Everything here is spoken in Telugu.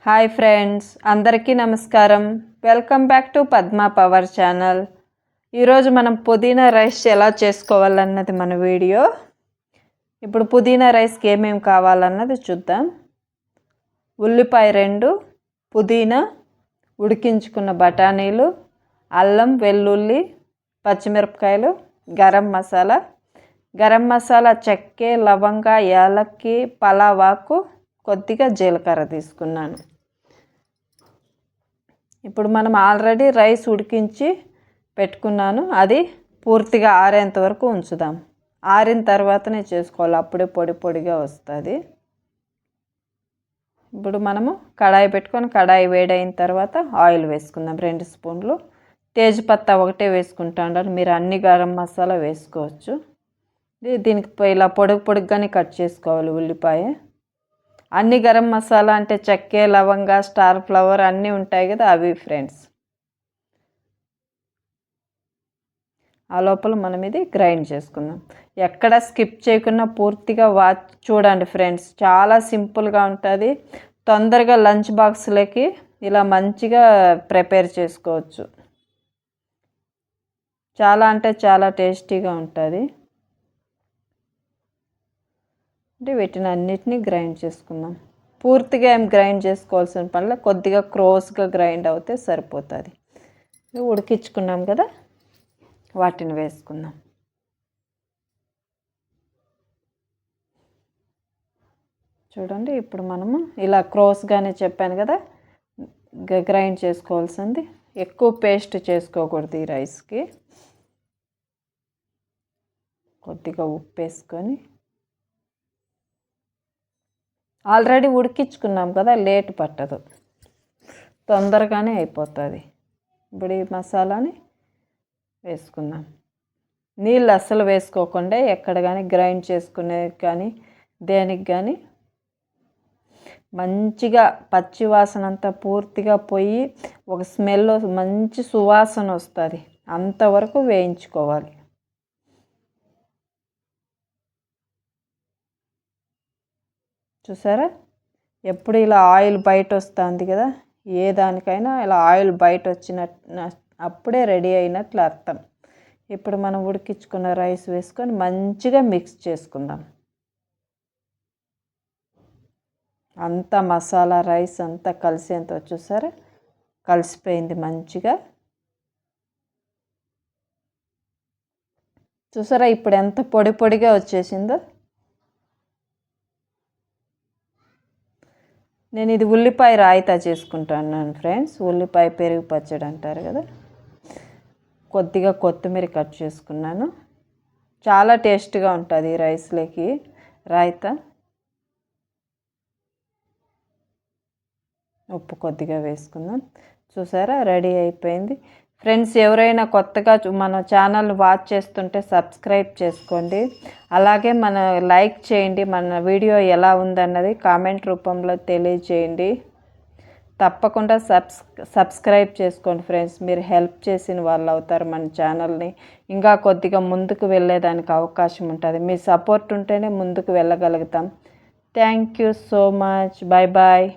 హాయ్ ఫ్రెండ్స్, అందరికీ నమస్కారం. Welcome back to Padma power channel. ఈరోజు మనం పుదీనా రైస్ ఎలా చేసుకోవాలన్నది మన వీడియో. ఇప్పుడు పుదీనా రైస్కి ఏమేమి కావాలన్నది చూద్దాం. ఉల్లిపాయ 2, పుదీనా, ఉడికించుకున్న బఠానీలు, అల్లం వెల్లుల్లి, పచ్చిమిరపకాయలు, గరం మసాలా చెక్క, లవంగ, యాలక్కి, పలావాకు, కొద్దిగా జీలకర్ర తీసుకున్నాను. ఇప్పుడు మనం ఆల్రెడీ రైస్ ఉడికించి పెట్టుకున్నాను. అది పూర్తిగా ఆరేంత వరకు ఉంచుదాం. ఆరిన తర్వాతనే చేసుకోవాలి, అప్పుడే పొడి పొడిగా వస్తుంది. ఇప్పుడు మనము కడాయి పెట్టుకొని కడాయి వేడైన తర్వాత ఆయిల్ వేసుకుందాం. 2 స్పూన్లు. తేజ్పత్తా ఒకటే వేసుకుంటాను, మీరు అన్ని గరం మసాలా వేసుకోవచ్చు. దీనికి ఇలా పొడుగ్గానే కట్ చేసుకోవాలి ఉల్లిపాయ. అన్ని గరం మసాలా అంటే చెక్క, లవంగ, స్టార్ ఫ్లవర్ అన్నీ ఉంటాయి కదా, అవి ఫ్రెండ్స్. ఆ లోపల మనం ఇది గ్రైండ్ చేసుకుందాం. ఎక్కడ స్కిప్ చేయకుండా పూర్తిగా చూడండి ఫ్రెండ్స్. చాలా సింపుల్గా ఉంటుంది. తొందరగా లంచ్ బాక్స్లకి ఇలా మంచిగా ప్రిపేర్ చేసుకోవచ్చు. చాలా అంటే చాలా టేస్టీగా ఉంటుంది. అంటే వీటిని అన్నిటినీ గ్రైండ్ చేసుకుందాం. పూర్తిగా ఏం గ్రైండ్ చేసుకోవాల్సిన పనిలో కొద్దిగా క్రోస్గా గ్రైండ్ అవుతే సరిపోతుంది. ఉడికించుకున్నాం కదా, వాటిని వేసుకుందాం. చూడండి, ఇప్పుడు మనము ఇలా క్రోస్గానే చెప్పాను కదా గ్రైండ్ చేసుకోవాల్సింది. ఎక్కువ పేస్ట్ చేసుకోకూడదు ఈ రైస్కి. కొద్దిగా ఉప్పు వేసుకొని, ఆల్రెడీ ఉడికించుకున్నాం కదా, లేట్ పట్టదు, తొందరగానే అయిపోతుంది. ఇప్పుడు ఈ మసాలాని వేసుకుందాం. నీళ్ళు అస్సలు వేసుకోకుండా ఎక్కడ కానీ గ్రైండ్ చేసుకునే కానీ దేనికి కానీ మంచిగా పచ్చి వాసన అంతా పూర్తిగా పోయి ఒక స్మెల్, మంచి సువాసన వస్తుంది. అంతవరకు వేయించుకోవాలి. చూసారా, ఎప్పుడు ఇలా ఆయిల్ బయట వస్తుంది కదా, ఏ దానికైనా ఇలా ఆయిల్ బయట వచ్చినట్టు అప్పుడే రెడీ అయినట్లు అర్థం. ఇప్పుడు మనం ఉడికించుకున్న రైస్ వేసుకొని మంచిగా మిక్స్ చేసుకుందాం. అంతా మసాలా రైస్ అంతా కలిసేంత చూసారా, కలిసిపోయింది మంచిగా. చూసారా ఇప్పుడు ఎంత పొడి పొడిగా వచ్చేసిందో. నేను ఇది ఉల్లిపాయ రాయితా చేసుకుంటాను ఫ్రెండ్స్. ఉల్లిపాయ పెరుగు పచ్చడి అంటారు కదా. కొద్దిగా కొత్తిమీర కట్ చేసుకున్నాను. చాలా టేస్ట్గా ఉంటుంది ఈ రైస్లోకి రాయితా. ఉప్పు కొద్దిగా వేసుకుందాం. చూసారా, రెడీ అయిపోయింది ఫ్రెండ్స్. ఎవరైనా కొత్తగా మన ఛానల్ వాచ్ చేస్తుంటే సబ్స్క్రైబ్ చేసుకోండి. అలాగే మన లైక్ చేయండి. మన వీడియో ఎలా ఉందన్నది కామెంట్ రూపంలో తెలియజేయండి. తప్పకుండా సబ్స్క్రైబ్ చేసుకోండి ఫ్రెండ్స్. మీరు హెల్ప్ చేసిన వాళ్ళు అవుతారు మన ఛానల్ని. ఇంకా కొద్దిగా ముందుకు వెళ్ళేదానికి అవకాశం ఉంటుంది. మీ సపోర్ట్ ఉంటేనే ముందుకు వెళ్ళగలుగుతాం. Thank you so much. Bye bye.